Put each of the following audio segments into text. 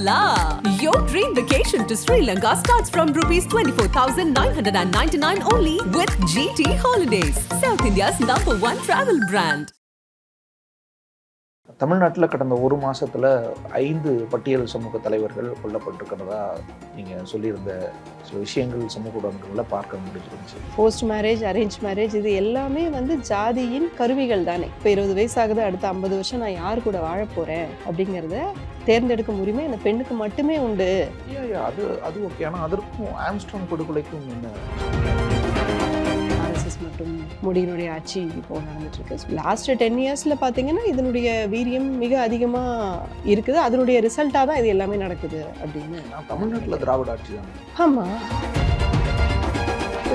la! Your dream vacation to Sri Lanka starts from rupees 24,999 only with GT Holidays, South India's #1 travel brand. தமிழ்நாட்டில் கடந்த ஒரு மாதத்தில் 5 பட்டியல் சமூக தலைவர்கள் கொல்லப்பட்டிருக்கிறதா நீங்கள் சொல்லியிருந்த சில விஷயங்கள் சமூக ஊடகங்களில் பார்க்க முடிஞ்சிருந்துச்சு. போஸ்ட் மேரேஜ், அரேஞ்ச் மேரேஜ் இது எல்லாமே ஜாதியின் கருவிகள் தானே. இப்போ 20 வயசாகுது, அடுத்த 50 வருஷம் நான் யார் கூட வாழ போகிறேன் அப்படிங்கிறத தேர்ந்தெடுக்கும் உரிமை அந்த பெண்ணுக்கு மட்டுமே உண்டு. அது ஓகே. ஆனால் அதற்கும் ஆம்ஸ்ட்ராங் படுகொலைக்கும் என்ன மற்றும் மோடியினுடைய ஆட்சி இப்போ நடந்துட்டு இருக்கு. லாஸ்ட் 10 இயர்ஸ்ல பார்த்தீங்கன்னா இதனுடைய வீரியம் மிக அதிகமாக இருக்குது. அதனுடைய ரிசல்ட்டாக தான் இது எல்லாமே நடக்குது அப்படின்னு. தமிழ்நாட்டில் திராவிட ஆட்சி தான். ஆமாம்.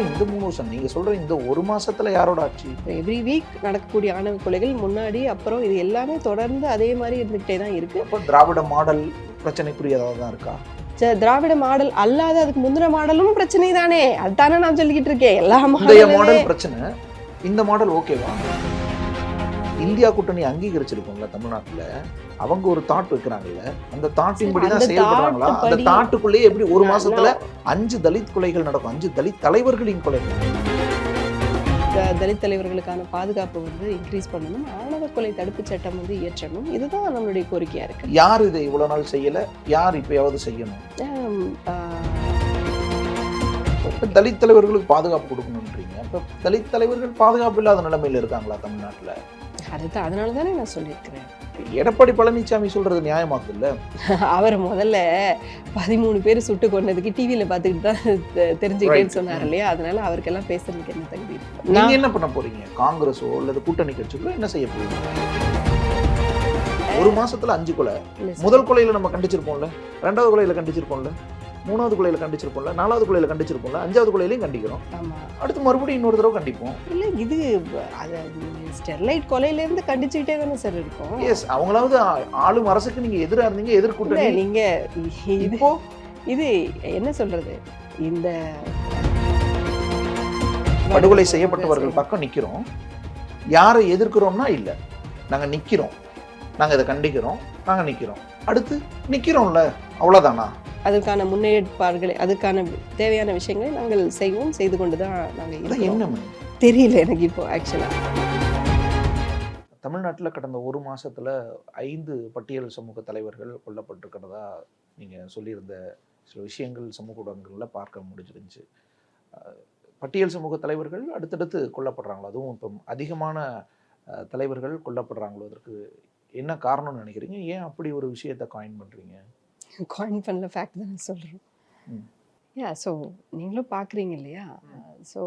இந்த 3 வருஷம் நீங்கள் சொல்கிற இந்த ஒரு மாதத்தில் யாரோட ஆட்சி? எவ்ரி வீக் நடக்கக்கூடிய ஆணவ கொலைகள் முன்னாடி அப்புறம் இது எல்லாமே தொடர்ந்து அதே மாதிரி இருந்துகிட்டே தான் இருக்குது. அப்போ திராவிட மாடல் பிரச்சனைக்குரியதாக தான் இருக்கா? திராவிட மாடல் அல்லாத அதுக்கு முந்தின மாடலும் பிரச்சனை தானே. அதுதானே நான் சொல்லிக்கிட்டு இருக்கேன். எல்லா மாடல் பிரச்சனை. இந்த மாடல் ஓகேவா? இந்தியா கூட்டணி அங்கீகரிச்சிருக்கோம்ல தமிழ்நாட்டுல, அவங்க ஒரு தாட் வைக்கிறாங்கல்ல, அந்த தாட்டின் படி தான் செயல்படுறாங்களா? அந்த தாட்டுக்குள்ளேயே எப்படி ஒரு மாசத்துல 5 தலித் கொலைகள் நடக்கும், 5 தலித் தலைவர்களின் கொலைகள். தலித் தலைவர்களுக்கான பாதுகாப்பு இன்க்ரீஸ் பண்ணணும், ஆணவ கொலை தடுப்பு சட்டம் இயற்றணும். இதுதான் நம்மளுடைய கோரிக்கையா இருக்கு. யார் இதை இவ்வளவு நாள் செய்யல, யார் இப்பயாவது செய்யணும்? தலித் தலைவர்களுக்கு பாதுகாப்பு கொடுக்கணும்ன்றீங்க. அப்ப தலித் தலைவர்கள் பாதுகாப்பு இல்லாத நிலைமையில இருக்காங்களா தமிழ்நாட்டுல? அதுதான், அதனால தானே நான் சொல்லியிருக்கிறேன். எடப்பாடி பழனிசாமி சொல்றது நியாயமாகுது இல்ல? அவர் முதல்ல 13 பேர் சுட்டு கொண்டதுக்கு டிவியில பார்த்துக்கிட்டு தான் தெரிஞ்சுக்கிட்டேன்னு சொன்னார் இல்லையா? அதனால அவருக்கெல்லாம் பேசுறதுக்கு என்ன தகுதி இருக்கு? நீங்க என்ன பண்ண போறீங்க? காங்கிரஸோ அல்லது கூட்டணி கட்சிகளோ என்ன செய்ய போறீங்க? ஒரு மாசத்துல 5 கொலை. முதல் கொலையில நம்ம கண்டிச்சிருப்போம்ல, 2வது கொலையில கண்டிச்சிருப்போம்ல, 3வது கொலையில கண்டிச்சிருப்போம்ல, 4வது கொலையில கண்டிச்சிருப்போம்ல, 5வது கொலையிலையும் கண்டிக்கிறோம். அடுத்து மறுபடியும் இன்னொரு தடவை கண்டிப்போம். இல்ல இது ஸ்டெர்லைட் கொலையில இருந்து கண்டிச்சுக்கிட்டே தானே சார் இருக்கும். எஸ், அவங்களாவது ஆளும் அரசுக்கு நீங்க எதிரா இருந்தீங்க, எதிர்கூட்டணி. நீங்க இப்போ இது என்ன சொல்றது, இந்த படுகொலை செய்யப்பட்டவர்கள் பக்கம் நிக்கிறோம். யாரை எதிர்க்கிறோம்னா இல்ல, நாங்க நிக்கிறோம், நாங்க இதை கண்டிக்கிறோம், நாங்க நிக்கிறோம், அடுத்து நிக்கிறோம்ல, அவ்வளவுதானா? அதுக்கான முன்னேற்பாடுகளை, அதுக்கான தேவையான விஷயங்களை நாங்கள் செய்வோம், செய்து கொண்டு தான் நாங்கள். என்ன தெரியல எனக்கு இப்போ ஆக்சுவலா. தமிழ்நாட்டில் கடந்த ஒரு மாசத்துல 5 பட்டியல் சமூக தலைவர்கள் கொல்லப்பட்டிருக்கிறதா நீங்க சொல்லியிருந்த சில விஷயங்கள் சமூக ஊடகங்களில் பார்க்க முடிஞ்சிருந்துச்சு. பட்டியல் சமூக தலைவர்கள் அடுத்தடுத்து கொல்லப்படுறாங்களோ, அதுவும் இப்போ அதிகமான தலைவர்கள் கொல்லப்படுறாங்களோ, அதற்கு என்ன காரணம்னு நினைக்கிறீங்க? ஏன் அப்படி ஒரு விஷயத்தை காயின் பண்றீங்க? காயின் பண்ணல, ஃபேக்ட் தான் சொல்கிறோம். ஸோ நீங்களும் பார்க்குறீங்க இல்லையா? ஸோ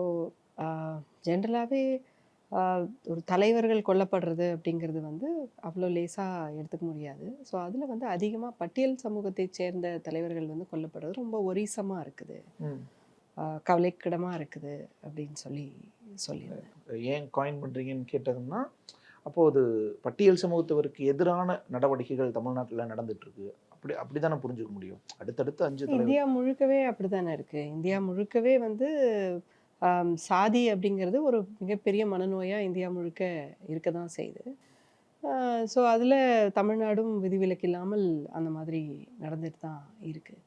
ஜென்ரலாகவே ஒரு தலைவர்கள் கொல்லப்படுறது அப்படிங்கிறது அவ்வளோ லேசாக எடுத்துக்க முடியாது. ஸோ அதில் அதிகமாக பட்டியல் சமூகத்தை சேர்ந்த தலைவர்கள் கொல்லப்படுறது ரொம்ப ஒரீசமாக இருக்குது, கவலைக்கிடமாக இருக்குது அப்படின்னு சொல்லிடுறேன். ஏன் காயின் பண்ணுறீங்கன்னு கேட்டதுன்னா, அப்போது பட்டியல் சமூகத்தவருக்கு எதிரான நடவடிக்கைகள் தமிழ்நாட்டில் நடந்துட்டு இருக்கு, அப்படிதானே புரிஞ்சுக்க முடியும்? அடுத்தடுத்து 5 இந்தியா முழுக்கவே அப்படித்தானே இருக்கு. இந்தியா முழுக்கவே சாதி அப்படிங்கிறது ஒரு மிகப்பெரிய மனநோயாக இந்தியா முழுக்க இருக்க தான் செய்யுது. ஸோ அதில் தமிழ்நாடும் விதிவிலக்கு இல்லாமல் அந்த மாதிரி நடந்துட்டு தான் இருக்குது.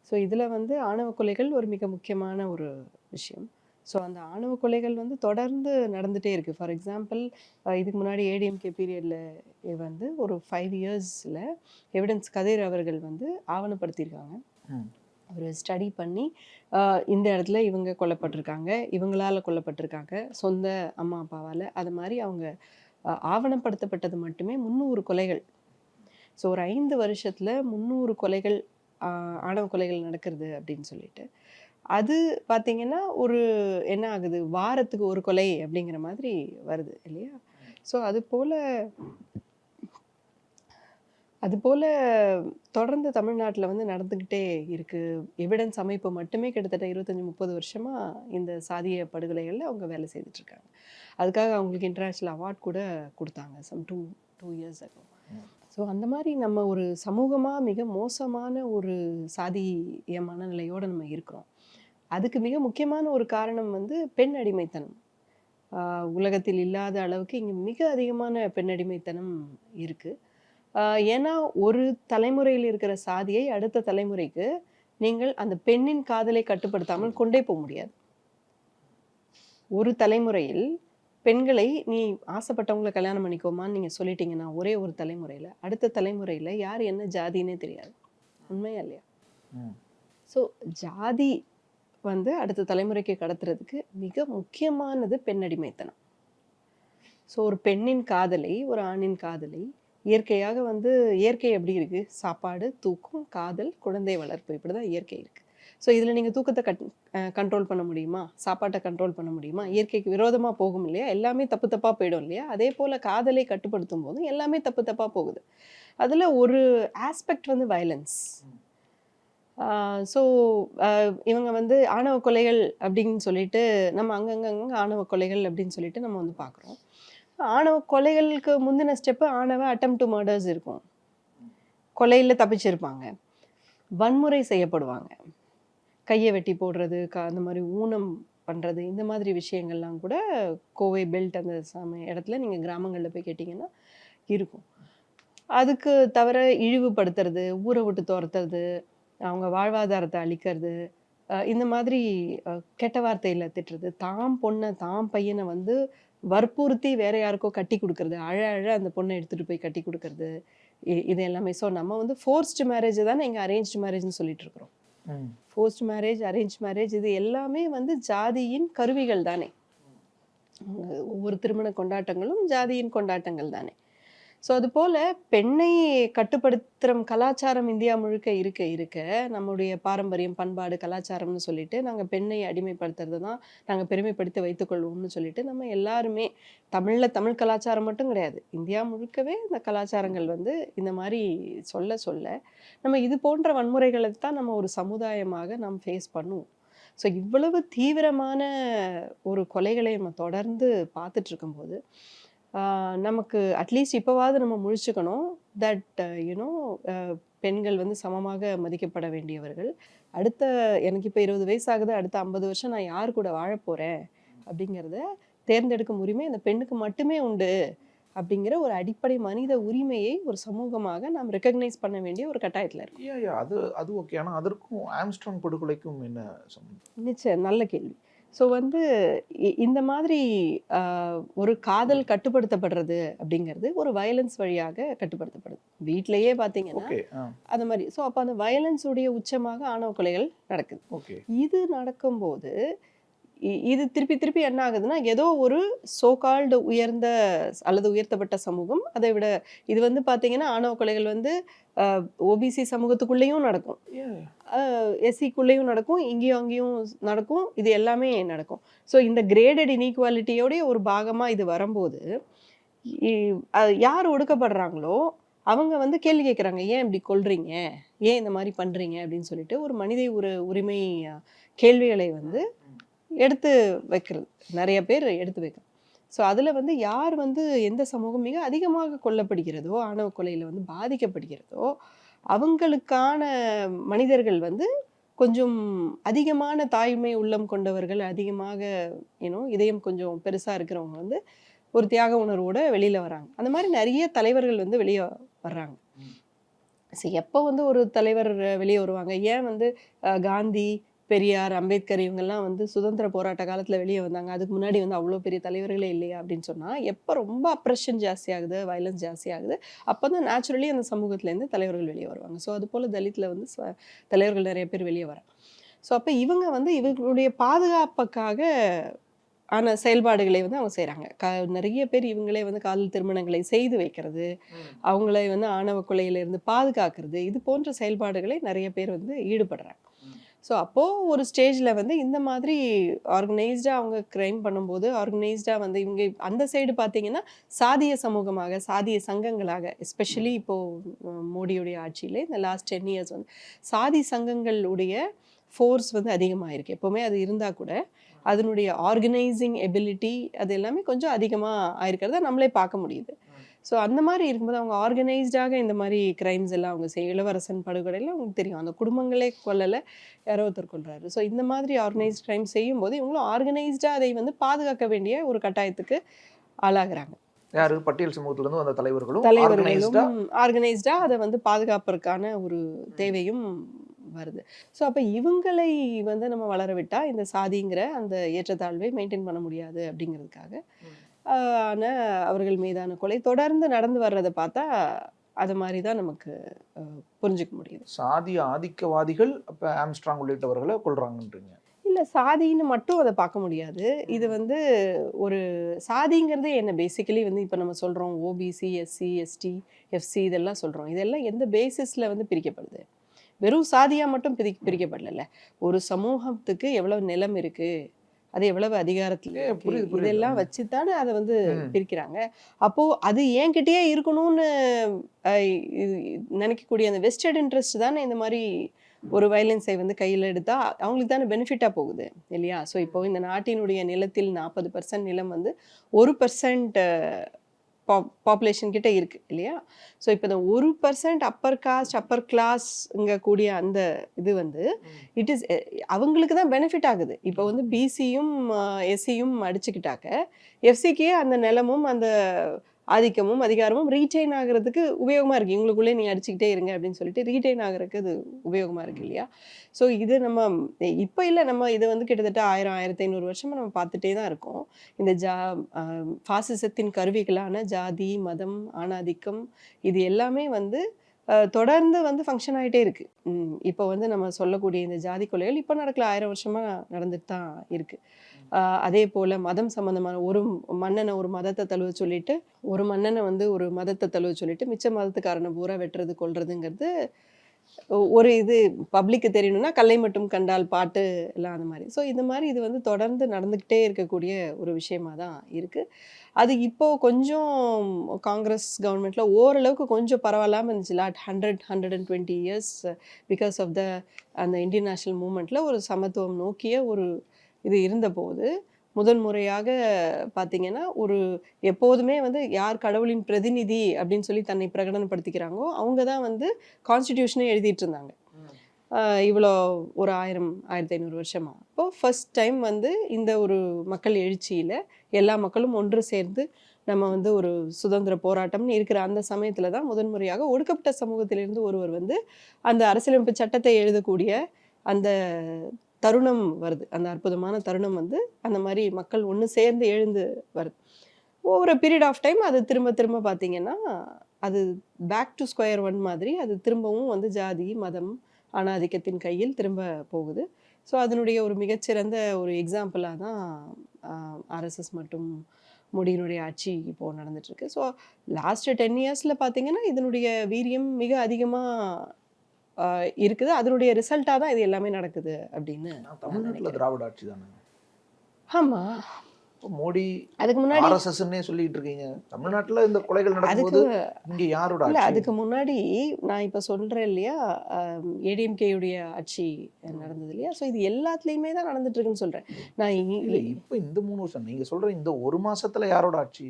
ஸோ இதில் ஆணவ கொலைகள் ஒரு மிக முக்கியமான ஒரு விஷயம். ஸோ அந்த ஆணவ கொலைகள் தொடர்ந்து நடந்துகிட்டே இருக்குது. ஃபார் எக்ஸாம்பிள், இதுக்கு முன்னாடி ஏடிஎம்கே பீரியடில் ஒரு 5 இயர்ஸில் எவிடன்ஸ் கதிர் அவர்கள் ஆவணப்படுத்தியிருக்காங்க. ஒரு ஸ்டடி பண்ணி இந்த இடத்துல இவங்க கொல்லப்பட்டிருக்காங்க, இவங்களால் கொல்லப்பட்டிருக்காங்க, சொந்த அம்மா அப்பாவால், அது மாதிரி அவங்க ஆவணப்படுத்தப்பட்டது மட்டுமே 300 கொலைகள். ஸோ ஒரு 5 வருஷத்தில் 300 கொலைகள், ஆணவ கொலைகள் நடக்கிறது அப்படின்னு சொல்லிட்டு, அது பார்த்திங்கன்னா ஒரு என்ன ஆகுது, வாரத்துக்கு ஒரு கொலை அப்படிங்கிற மாதிரி வருது இல்லையா? ஸோ அதுபோல் தொடர்ந்து தமிழ்நாட்டில் நடந்துக்கிட்டே இருக்குது. எவிடன்ஸ் அமைப்பு மட்டுமே கிட்டத்தட்ட 25-30 வருஷமாக இந்த சாதிய படுகொலைகளில் அவங்க வேலை செய்துட்ருக்காங்க. அதுக்காக அவங்களுக்கு இன்டர்நேஷ்னல் அவார்ட் கூட கொடுத்தாங்க சம் 2 இயர்ஸ் ago. ஸோ அந்த மாதிரி நம்ம ஒரு சமூகமாக மிக மோசமான ஒரு சாதிய மனநிலையோடு நம்ம இருக்கிறோம். அதுக்கு மிக முக்கியமான ஒரு காரணம் பெண் அடிமைத்தனம். உலகத்தில் இல்லாத அளவுக்கு இங்கே மிக அதிகமான பெண் அடிமைத்தனம் இருக்குது. ஏன்னா ஒரு தலைமுறையில் இருக்கிற சாதியை அடுத்த தலைமுறைக்கு நீங்கள் அந்த பெண்ணின் காதலை கட்டுப்படுத்தாமல் கொண்டே போக முடியாது. ஒரு தலைமுறையில் பெண்களை நீ ஆசைப்பட்டவங்களை கல்யாணம் பண்ணிக்கோமான்னு நீங்கள் சொல்லிட்டீங்கன்னா ஒரே ஒரு தலைமுறையில் அடுத்த தலைமுறையில் யார் என்ன ஜாதின்னே தெரியாது. உண்மையா இல்லையா? ஸோ ஜாதி வந்து அடுத்த தலைமுறைக்கு கடத்துறதுக்கு மிக முக்கியமானது பெண்ணடிமைத்தனம். ஸோ ஒரு பெண்ணின் காதலை ஒரு ஆணின் காதலை இயற்கையாக வந்து இயற்கை எப்படி இருக்குது? சாப்பாடு, தூக்கம், காதல், குழந்தை வளர்ப்பு, இப்படி தான் இயற்கை இருக்குது. ஸோ இதில் நீங்கள் தூக்கத்தை கண்ட்ரோல் பண்ண முடியுமா? சாப்பாட்டை கண்ட்ரோல் பண்ண முடியுமா? இயற்கைக்கு விரோதமாக போகும் இல்லையா? எல்லாமே தப்பு தப்பாக போயிடும் இல்லையா? அதே போல் காதலை கட்டுப்படுத்தும் போதும் எல்லாமே தப்பு தப்பாக போகுது. அதில் ஒரு ஆஸ்பெக்ட் வந்து வயலன்ஸ். ஸோ இவங்க வந்து ஆணவ கொலைகள் அப்படின்னு சொல்லிட்டு நம்ம அங்கங்கே ஆணவ கொலைகள் அப்படின்னு சொல்லிட்டு நம்ம வந்து பார்க்குறோம். ஆணவ கொலைகளுக்கு முந்தின ஸ்டெப்பு ஆணவ அட்டெம்ப்ட் டு மர்டர்ஸ் இருக்கும். கொலையில் தப்பிச்சிருப்பாங்க, வன்முறை செய்யப்படுவாங்க, கையை வெட்டி போடுறது, அந்த மாதிரி ஊனம் பண்ணுறது, இந்த மாதிரி விஷயங்கள்லாம் கூட கோவை பெல்ட் அந்த இடத்துல நீங்கள் கிராமங்களில் போய் கேட்டிங்கன்னா இருக்கும். அதுக்கு தவிர இழிவுபடுத்துறது, ஊரை விட்டு துரத்துறது, அவங்க வாழ்வாதாரத்தை அழிக்கிறது, இந்த மாதிரி கெட்ட வார்த்தையில் திட்டுறது, தாம் பொண்ணை தாம் பையனை வந்து வற்புறுத்தி வேற யாருக்கோ கட்டி கொடுக்கறது, அழ அழ அந்த பொண்ணை எடுத்துகிட்டு போய் கட்டி கொடுக்கறது, இது எல்லாமே. ஸோ நம்ம வந்து ஃபோர்ஸ்டு மேரேஜ் தானே இங்கே அரேஞ்ச்டு மேரேஜ்னு சொல்லிட்டு இருக்கிறோம். ஃபோர்ஸ்ட் மேரேஜ், அரேஞ்ச் மேரேஜ், இது எல்லாமே வந்து ஜாதியின் கருவிகள் தானே. ஒவ்வொரு திருமண கொண்டாட்டங்களும் ஜாதியின் கொண்டாட்டங்கள் தானே. ஸோ அதுபோல் பெண்ணை கட்டுப்படுத்துகிற கலாச்சாரம் இந்தியா முழுக்க இருக்க இருக்க நம்முடைய பாரம்பரியம், பண்பாடு, கலாச்சாரம்னு சொல்லிட்டு நாங்கள் பெண்ணை அடிமைப்படுத்துறது தான் நாங்கள் பெருமைப்படுத்தி வைத்துக்கொள்வோம்னு சொல்லிட்டு நம்ம எல்லாருமே தமிழில், தமிழ் கலாச்சாரம் மட்டும் கிடையாது, இந்தியா முழுக்கவே இந்த கலாச்சாரங்கள் வந்து இந்த மாதிரி சொல்ல சொல்ல நம்ம இது போன்ற வன்முறைகளை தான் நம்ம ஒரு சமுதாயமாக நாம் ஃபேஸ் பண்ணுவோம். ஸோ இவ்வளவு தீவிரமான ஒரு கொலைகளை நம்ம தொடர்ந்து பார்த்துட்டு இருக்கும்போது நமக்கு அட்லீஸ்ட் இப்போவாவது நம்ம முழிச்சுக்கணும் தட் யூனோ பெண்கள் வந்து சமமாக மதிக்கப்பட வேண்டியவர்கள். அடுத்த எனக்கு இப்போ 20 வயசு ஆகுது, அடுத்த 50 வருஷம் நான் யார் கூட வாழ போகிறேன் அப்படிங்கிறத தேர்ந்தெடுக்கும் உரிமை அந்த பெண்ணுக்கு மட்டுமே உண்டு அப்படிங்கிற ஒரு அடிப்படை மனித உரிமையை ஒரு சமூகமாக நாம் ரெக்கக்னைஸ் பண்ண வேண்டிய ஒரு கட்டாயத்தில் இருக்கும். அது ஓகே. ஆனால் அதற்கும் ஆம்ஸ்ட்ராங் படுகொலைக்கும் என்ன சம்பந்தம்? நிச்சயம், நல்ல கேள்வி. ஸோ வந்து இந்த மாதிரி ஒரு காதல் கட்டுப்படுத்தப்படுறது அப்படிங்கிறது ஒரு வயலன்ஸ் வழியாக கட்டுப்படுத்தப்படுது. வீட்டிலேயே பார்த்தீங்கன்னா அந்த மாதிரி. ஸோ அப்போ அந்த வயலன்ஸுடைய உச்சமாக ஆணவ கொலைகள் நடக்குது. இது நடக்கும்போது இது திருப்பி திருப்பி என்ன ஆகுதுன்னா, ஏதோ ஒரு சோகால்டு உயர்ந்த அல்லது உயர்த்தப்பட்ட சமூகம், அதை விட இது வந்து பார்த்தீங்கன்னா ஆணவ கொலைகள் வந்து ஓபிசி சமூகத்துக்குள்ளேயும் நடக்கும், எஸ்சிக்குள்ளேயும் நடக்கும், இங்கேயும் அங்கேயும் நடக்கும், இது எல்லாமே நடக்கும். ஸோ இந்த கிரேடட் இன்இக்வாலிட்டியோடைய ஒரு பாகமாக இது வரும்போது யார் ஒடுக்கப்படுறாங்களோ அவங்க வந்து கேள்வி கேட்குறாங்க, ஏன் இப்படி கொல்றீங்க, ஏன் இந்த மாதிரி பண்ணுறீங்க அப்படின்னு சொல்லிட்டு ஒரு மனித உரிமை கேள்விகளை வந்து எடுத்து வைக்கிறது, நிறைய பேர் எடுத்து வைக்கிறது. ஸோ அதில் வந்து யார் வந்து எந்த சமூகம் மிக அதிகமாக கொல்லப்படுகிறதோ, ஆணவ கொலையில் வந்து பாதிக்கப்படுகிறதோ, அவங்களுக்கான மனிதர்கள் வந்து கொஞ்சம் அதிகமான தாய்மை உள்ளம் கொண்டவர்கள், அதிகமாக இதயம் கொஞ்சம் பெருசாக இருக்கிறவங்க வந்து ஒரு தியாக உணர்வோடு வெளியில் வராங்க. அந்த மாதிரி நிறைய தலைவர்கள் வந்து வெளியே வர்றாங்க. சரி, எப்போ வந்து ஒரு தலைவர் வெளியே வருவாங்க? ஏன் வந்து காந்தி, பெரியார், அம்பேத்கர் இவங்கெல்லாம் வந்து சுதந்திர போராட்ட காலத்தில் வெளியே வந்தாங்க, அதுக்கு முன்னாடி வந்து அவ்வளோ பெரிய தலைவர்களே இல்லையா அப்படின்னு சொன்னால், எப்போ ரொம்ப அப்ரெஷன் ஜாஸ்தியாகுது, வயலன்ஸ் ஜாஸ்தியாகுது, அப்போ தான் நேச்சுரலி அந்த சமூகத்துலேருந்து தலைவர்கள் வெளியே வருவாங்க. ஸோ அது போல் தலித்தில் வந்து தலைவர்கள் நிறைய பேர் வெளியே வராங்க. ஸோ அப்போ இவங்க வந்து இவங்களுடைய பாதுகாப்புக்காக ஆன செயல்பாடுகளை வந்து அவங்க செய்கிறாங்க. நிறைய பேர் இவங்களே வந்து காதல் திருமணங்களை செய்து வைக்கிறது, அவங்களை வந்து ஆணவ கொலையிலிருந்து பாதுகாக்கிறது, இது போன்ற செயல்பாடுகளை நிறைய பேர் வந்து ஈடுபடுறாங்க. ஸோ அப்போது ஒரு ஸ்டேஜில் வந்து இந்த மாதிரி ஆர்கனைஸ்டாக அவங்க க்ரைம் பண்ணும்போது, ஆர்கனைஸ்டாக வந்து இவங்க அந்த சைடு பார்த்திங்கன்னா சாதிய சமூகமாக, சாதிய சங்கங்களாக, எஸ்பெஷலி இப்போது மோடியுடைய ஆட்சியில் இந்த லாஸ்ட் 10 இயர்ஸ் வந்து சாதி சங்கங்களுடைய ஃபோர்ஸ் வந்து அதிகமாக இருக்குது. எப்போவுமே அது இருந்தால் கூட அதனுடைய ஆர்கனைசிங் எபிலிட்டி அது எல்லாமே கொஞ்சம் அதிகமாக ஆயிருக்கிறத நம்மளே பார்க்க முடியுது. ஸோ அந்த மாதிரி இருக்கும்போது அவங்க ஆர்கனைஸ்டாக இந்த மாதிரி கிரைம்ஸ் எல்லாம் அவங்க இளவரசன் படுகொலையில் அவங்களுக்கு தெரியும், அந்த குடும்பங்களே கொல்லலை, யாரோ ஒருத்தர் கொள்றாரு. ஸோ இந்த மாதிரி ஆர்கனைஸ்ட் கிரைம் செய்யும்போது இவங்களும் ஆர்கனைஸ்டாக அதை வந்து பாதுகாக்க வேண்டிய ஒரு கட்டாயத்துக்கு ஆளாகிறாங்க. யாரு பட்டியல் சமூகத்துல இருந்து வந்த தலைவர்களும் ஆர்கனைஸ்டா ஆர்கனைஸ்டா அதை வந்து பாதுகாப்பதற்கான ஒரு தேவையும் வருது. ஸோ அப்போ இவங்களை வந்து நம்ம வளர விட்டா இந்த சாதிங்கிற அந்த ஏற்றத்தாழ்வை மெயின்டைன் பண்ண முடியாது அப்படிங்கிறதுக்காக அவர்கள் மீதான கொலை தொடர்ந்து நடந்து வர்றதை பார்த்தா அது மாதிரி தான் நமக்கு புரிஞ்சுக்க முடியுது. சாதிய ஆதிக்கவாதிகள் அப்ப ஆம்ஸ்ட்ராங் உள்ளிட்டவர்களை கொள்றாங்கன்றீங்க? இல்லை, சாதின்னு மட்டும் அதை பார்க்க முடியாது. இது வந்து ஒரு சாதிங்கிறதே என்ன பேசிக்கலி வந்து இப்போ நம்ம சொல்கிறோம் ஓபிசி, எஸ்சி, எஸ்டி, எஃப்சி இதெல்லாம் சொல்கிறோம். இதெல்லாம் எந்த பேசிஸில் வந்து பிரிக்கப்படுது? வெறும் சாதியாக மட்டும் பிரிக்கப்படல. ஒரு சமூகத்துக்கு எவ்வளவு நிலம் இருக்குது, அது எவ்வளவு அதிகாரத்தில் இதெல்லாம் வச்சு தானே அதை வந்து பிரிக்கிறாங்க. அப்போது அது என்கிட்டயே இருக்கணும்னு நினைக்கக்கூடிய அந்த வெஸ்டட் இன்ட்ரெஸ்ட் தானே இந்த மாதிரி ஒரு வயலன்ஸை வந்து கையில் எடுத்தால் அவங்களுக்கு தானே பெனிஃபிட்டாக போகுது இல்லையா? ஸோ இப்போ இந்த நாட்டினுடைய நிலத்தில் 40% நிலம் வந்து 1% பாப்புலேஷன் கிட்ட இருக்கு இல்லையா? ஸோ இப்போ இந்த 1% அப்பர் காஸ்ட் அப்பர் கிளாஸ்ங்க கூடிய அந்த இது வந்து இட் இஸ் அவங்களுக்கு தான் பெனிஃபிட் ஆகுது. இப்போ வந்து பிசியும் எஸ்சியும் அடிச்சுக்கிட்டாக்க எஃப்சிக்கே அந்த நிலமும் அந்த ஆதிக்கமும் அதிகாரமும் ரீட்டைன் ஆகிறதுக்கு உபயோகமாக இருக்குது. இவங்களுக்குள்ளே நீ அடிச்சுக்கிட்டே இருங்க அப்படின்னு சொல்லிட்டு ரீட்டைன் ஆகிறதுக்கு அது உபயோகமாக இருக்குது இல்லையா? ஸோ இது நம்ம இப்போ இல்லை, நம்ம இதை வந்து கிட்டத்தட்ட 1000-1500 வருஷமாக நம்ம பார்த்துட்டே தான் இருக்கோம். இந்த ஃபாசிசத்தின் கருவிகளான ஜாதி, மதம், ஆணாதிக்கம் இது எல்லாமே வந்து தொடர்ந்து வந்து ஃபங்க்ஷன் ஆகிட்டே இருக்கு. இப்போ வந்து நம்ம சொல்லக்கூடிய இந்த ஜாதி கொலைகள் இப்போ நடக்கல, 1000 வருஷமாக நடந்துட்டு தான் இருக்கு. அதே போல் மதம் சம்மந்தமான ஒரு மன்னனை ஒரு மதத்தை தழுவ சொல்லிட்டு, ஒரு மன்னனை வந்து ஒரு மதத்தை தழுவ சொல்லிட்டு மிச்ச மதத்துக்காரனை பூரா வெட்டுறது கொள்றதுங்கிறது ஒரு இது பப்ளிக்கு தெரியணும்னா கல்லை மட்டும் கண்டால் பாட்டு எல்லாம் அந்த மாதிரி. ஸோ இந்த மாதிரி இது வந்து தொடர்ந்து நடந்துக்கிட்டே இருக்கக்கூடிய ஒரு விஷயமா தான் இருக்குது. அது இப்போது கொஞ்சம் காங்கிரஸ் கவர்மெண்ட்டில் ஓரளவுக்கு கொஞ்சம் பரவாயில்லாமல் இருந்துச்சு. 120 இயர்ஸ் பிகாஸ் ஆஃப் அந்த இந்தியன் நேஷனல் மூமெண்ட்டில் ஒரு சமத்துவம் நோக்கிய ஒரு இது இருந்தபோது முதல் முறையாக பார்த்தீங்கன்னா ஒரு எப்போதுமே வந்து யார் கடவுளின் பிரதிநிதி அப்படின்னு சொல்லி தன்னை பிரகடனப்படுத்திக்கிறாங்களோ அவங்க தான் வந்து கான்ஸ்டிடியூஷனே எழுதிட்டு இருந்தாங்க. இவ்வளோ ஒரு 1000-1500 வருஷமா. அப்போது ஃபர்ஸ்ட் டைம் வந்து இந்த ஒரு மக்கள் எழுச்சியில் எல்லா மக்களும் ஒன்று சேர்ந்து நம்ம வந்து ஒரு சுதந்திர போராட்டம்னு இருக்கிற அந்த சமயத்தில் தான் முதன்முறையாக ஒடுக்கப்பட்ட சமூகத்திலிருந்து ஒருவர் வந்து அந்த அரசியலமைப்பு சட்டத்தை எழுதக்கூடிய அந்த தருணம் வருது. அந்த அற்புதமான தருணம் வந்து அந்த மாதிரி மக்கள் ஒன்று சேர்ந்து எழுந்து வருது. ஒவ்வொரு பீரியட் ஆஃப் டைம் அது திரும்ப திரும்ப பார்த்தீங்கன்னா அது பேக் டு ஸ்கொயர் ஒன் மாதிரி அது திரும்பவும் வந்து ஜாதி, மதம், ஆணாதிக்கத்தின் கையில் திரும்ப போகுது. ஸோ அதனுடைய ஒரு மிகச்சிறந்த ஒரு எக்ஸாம்பிளாக தான் ஆர்எஸ்எஸ் மற்றும் மோடியினுடைய ஆட்சி இப்போது நடந்துட்டுருக்கு. ஸோ லாஸ்ட்டு 10 இயர்ஸில் பார்த்தீங்கன்னா இதனுடைய வீரியம் மிக அதிகமாக இருக்குது. அதனுடைய ரிசல்ட்டாக தான் இது எல்லாமே நடக்குது அப்படின்னு. தமிழ்நாட்டில் திராவிட ஆட்சி தானே? ஆமாம். மோடி அதுக்கு முன்னாடி ஆர்எஸ்எஸ்னே சொல்லிட்டு இருக்கீங்க. தமிழ்நாட்டில் இந்த கொலைகள் நடக்கும்போது இங்கே யாரோட இல்லை, அதுக்கு முன்னாடி நான் இப்போ சொல்கிறேன் இல்லையா, ஏடிஎம்கேயுடைய ஆட்சி நடந்தது இல்லையா? ஸோ இது எல்லாத்துலேயுமே தான் நடந்துட்டு இருக்குன்னு சொல்கிறேன் நான். இல்லை, இப்போ இந்த 3 வருஷம் நீங்கள் சொல்கிற இந்த ஒரு மாதத்தில் யாரோட ஆட்சி?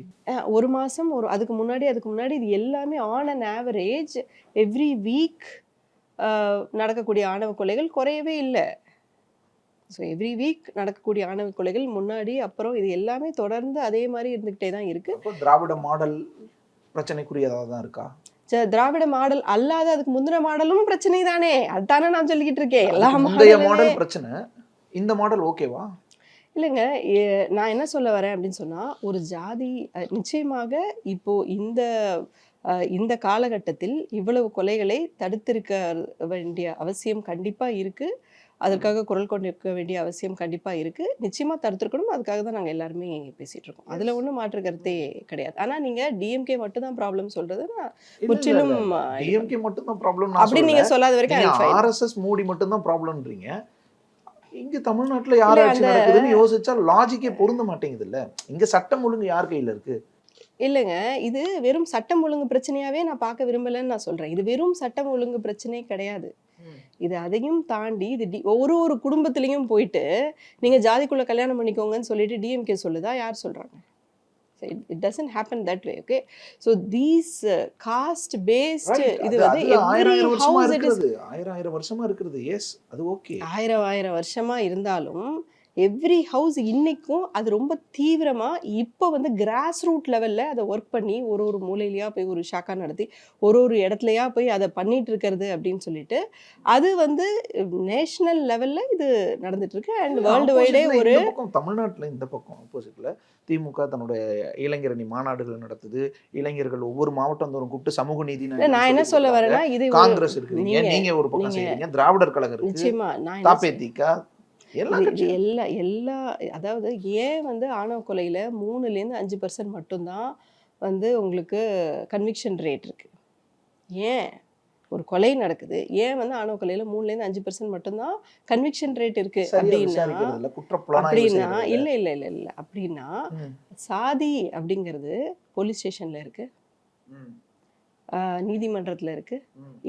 ஒரு மாதம் அதுக்கு முன்னாடி இது எல்லாமே on an average every week நடக்கக்கூடிய ஆணவ கொலைகள் குறையவே இல்லை. ஸோ எவ்ரி வீக் நடக்கக்கூடிய ஆணவ கொலைகள் முன்னாடி அப்புறம் இது எல்லாமே தொடர்ந்து அதே மாதிரி இருந்துகிட்டே தான் இருக்கு. திராவிட மாடல் பிரச்சனைக்குரியதாக தான் இருக்கா? திராவிட மாடல் அல்லாத அதுக்கு முந்தின மாடலும் பிரச்சனை தானே, அதுதானே நான் சொல்லிக்கிட்டு இருக்கேன். எல்லா மாடல் பிரச்சனை, இந்த மாடல் ஓகேவா? இல்லைங்க, நான் என்ன சொல்ல வரேன் அப்படின்னு சொன்னா, ஒரு ஜாதி நிச்சயமாக இப்போ இந்த காலகட்டத்தில் இவ்வளவு கொலைகளை தடுத்திருக்க வேண்டிய அவசியம் கண்டிப்பாக இருக்குது. அதற்காக குரல் கொண்டிருக்க வேண்டிய அவசியம் கண்டிப்பாக இருக்குது. நிச்சயமாக தடுத்திருக்கணும். அதுக்காக தான் நாங்கள் எல்லாருமே பேசிகிட்டு இருக்கோம். அதில் ஒன்றும் மாற்று கருத்தே கிடையாது. ஆனால் நீங்கள் டிஎம்கே மட்டும் தான் ப்ராப்ளம் சொல்கிறது முற்றிலும் டிஎம்கே மட்டும் தான் ப்ராப்ளம் அப்படி நீங்கள் சொல்லாத வரைக்கும் ஆர்எஸ்எஸ் மோடி மட்டும் தான் ப்ராப்ளம்ன்றீங்க. இங்க தமிழ்நாட்டுல யார் ஆட்சி நடக்குதுன்னு யோசிச்சா லாஜிக்கே பொருந்த மாட்டேங்குது. இல்ல, இங்க சட்டம் ஒழுங்கு யார் கையில இருக்கு? இல்லைங்க, இது வெறும் சட்டம் ஒழுங்கு பிரச்சனையாவே நான் பார்க்க விரும்பலன்னு நான் சொல்றேன். இது வெறும் சட்டம் ஒழுங்கு பிரச்சனையே கிடையாது. இது அதையும் தாண்டி இது ஒரு குடும்பத்திலையும் போயிட்டு நீங்க ஜாதிக்குள்ள கல்யாணம் பண்ணிக்கோங்கன்னு சொல்லிட்டு டிஎம்கே சொல்லுதா? யார் சொல்றாங்க? It doesn't happen that way. Okay, so these caste based இது வந்து every house it is 1000 வருஷமா இருக்குது. எஸ், அது ஓகே. 1000 வருஷமா இருந்தாலும் எவ்ரி ஹவுஸ் இன்னைக்கும் அது ரொம்ப தீவிரமா இப்போ வந்து கிராஸ் ரூட் லெவல்ல அதை ஒர்க் பண்ணி ஒரு ஒரு மூலையிலயா போய் ஒரு ஷாக்கா நடத்தி ஒரு ஒரு இடத்துலயா போய் அதை பண்ணிட்டு இருக்கிறது அப்படின்னு சொல்லிட்டு அது வந்து நேஷனல் லெவல்ல இது நடந்துட்டு இருக்கு அண்ட் வேர்ல்டு வைடே ஒரு தமிழ்நாட்டுல இந்த பக்கம் ஆப்போசிட்ல திமுக தன்னுடைய இளைஞரணி மாநாடுகள் நடத்துது, இளைஞர்கள் ஒவ்வொரு மாவட்டம் தோறும் கூப்பிட்டு சமூக நீதி நான் என்ன சொல்ல வரேன்னா இது காங்கிரஸ் இருக்கு, நீங்க ஒரு பக்கம் செய்றீங்க, திராவிடர் கழகம் இருக்கு, நிச்சயமா நான் தாபேதிக எல்லா அதாவது ஏன் வந்து ஆணவ கொலையில 3-5% மட்டும்தான் வந்து உங்களுக்கு கன்விக்ஷன் ரேட் இருக்கு. ஏன் ஒரு கொலை நடக்குது, ஏன் வந்து ஆணவ கொலையில 3-5% மட்டும்தான் கன்விக்ஷன் ரேட் இருக்கு அப்படின்னா இல்ல இல்ல இல்ல இல்ல அப்படின்னா சாதி அப்படிங்கிறது போலீஸ் ஸ்டேஷன்ல இருக்கு, நீதிமன்றத்துல இருக்கு,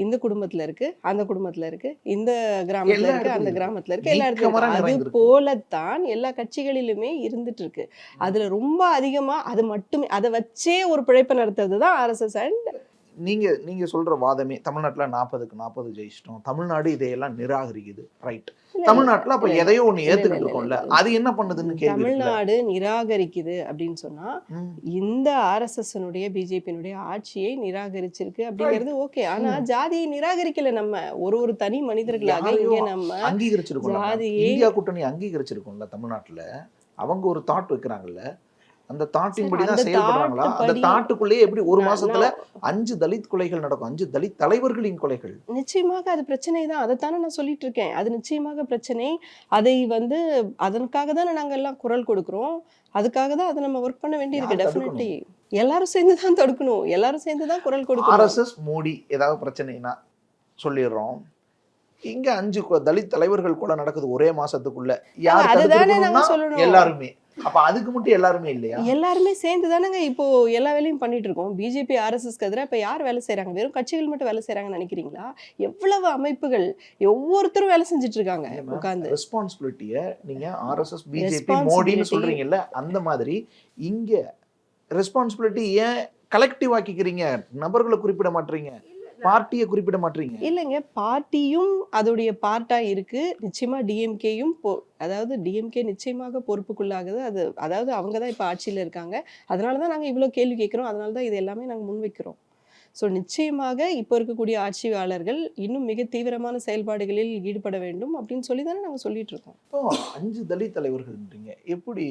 இந்த குடும்பத்துல இருக்கு, அந்த குடும்பத்துல இருக்கு, இந்த கிராமத்துல இருக்கு, அந்த கிராமத்துல இருக்கு, எல்லா இடத்துலயும் அது போலத்தான் எல்லா கட்சிகளிலுமே இருந்துட்டு இருக்கு. அதுல ரொம்ப அதிகமா அது மட்டுமே அதை வச்சே ஒரு பிழைப்பு நடத்துறதுதான் RSS. அண்ட் நீங்க சொல்ற வாதமே தமிழ்நாட்டுல 40க்கு 40 ஜெயிச்சிட்டோம், தமிழ்நாடு இதையெல்லாம் நிராகரிக்குது, ரைட்? தமிழ்நாட்டுல அப்ப எதையோ ஒண்ணு ஏத்துக்கிட்டு இருக்கோம்ல, அது என்ன பண்ணுதுன்னு கேள்வி. தமிழ்நாடு நிராகரிக்குது அப்படின்னு சொன்னா இந்த RSS-னுடைய பிஜேபியினுடைய ஆட்சியை நிராகரிச்சிருக்கு அப்படிங்கிறது ஓகே. ஆனா ஜாதியை நிராகரிக்கல, நம்ம ஒரு தனி மனிதர்களாக இங்க நம்ம அங்கீகரிச்சிருக்கோம். இந்தியா கூட்டணி அங்கீகரிச்சிருக்கோம்ல தமிழ்நாட்டுல. அவங்க ஒரு தாட் வைக்கிறாங்கல்ல, அந்த தாட்டின் படி தான் செயல்படுறாங்களா? அந்த தாட்டுக்குள்ளேயே எப்படி ஒரு மாசத்துல 5 தலித் கொலைகள் நடக்கும், 5 தலித் தலைவர்களின் கொலைகள்? நிச்சயமாக அது பிரச்சனை தான், அதைத்தானே நான் சொல்லிட்டு இருக்கேன். அது நிச்சயமாக பிரச்சனை. அதை வந்து அதற்காக தானே நாங்க எல்லாம் குரல் கொடுக்குறோம், அதுக்காக தான் அதை நம்ம ஒர்க் பண்ண வேண்டியிருக்கு. டெஃபினெட்லி எல்லாரும் சேர்ந்து தான் தடுக்கணும், எல்லாரும் சேர்ந்து தான் குரல் கொடுக்கணும். RSS மோடி ஏதாவது பிரச்சனைனா சொல்லிடுறோம், இங்க 5 தலித் தலைவர்கள் கூட நடக்குது ஒரே மாசத்துக்குள்ள, யார் தடுக்கணும்னா எல்லாருமே. அப்ப அதுக்கு மட்டும் எல்லாருமே இல்லையா? எல்லாருமே சேர்ந்து தானங்க இப்போ எல்லா வேலையும் பண்ணிட்டு இருக்கோம். பிஜேபி RSSக்கு எதிராக இப்ப யார் வேலை செய்யறாங்க? வெறும் கட்சிகள் மட்டும் வேலை செய்யறாங்கன்னு நினைக்கிறீங்களா? எவ்வளவு அமைப்புகள், ஒவ்வொருத்தரும் வேலை செஞ்சுட்டு இருக்காங்க உட்கார்ந்து. ரெஸ்பான்சிபிலிட்டியை நீங்க RSS பிஜேபி மோடின்னு சொல்றீங்கல்ல, அந்த மாதிரி இங்க ரெஸ்பான்சிபிலிட்டி ஏன் கலெக்டிவ் ஆக்கிக்கிறீங்க? நபர்களை குறிப்பிட மாட்டீங்க, பார்ட்டியை குறிப்பிட மாட்டீங்க. இல்லைங்க, பார்ட்டியும் அதோடைய பார்ட்டா இருக்கு. நிச்சயமா டிஎம்கேயும் அதாவது டிஎம்கே நிச்சயமாக பொறுப்புக்குள்ளாகுது. அது அதாவது அவங்க தான் இப்போ ஆட்சியில் இருக்காங்க, அதனால தான் நாங்கள் இவ்வளோ கேள்வி கேட்குறோம், அதனால தான் இது எல்லாமே நாங்கள் முன்வைக்கிறோம். ஸோ நிச்சயமாக இப்போ இருக்கக்கூடிய ஆட்சியாளர்கள் இன்னும் மிக தீவிரமான செயல்பாடுகளில் ஈடுபட வேண்டும் அப்படின்னு சொல்லி தானே நாங்கள் சொல்லிட்டு இருக்கோம். இப்போ 5 தலித் தலைவர்கள்ன்றீங்க, எப்படி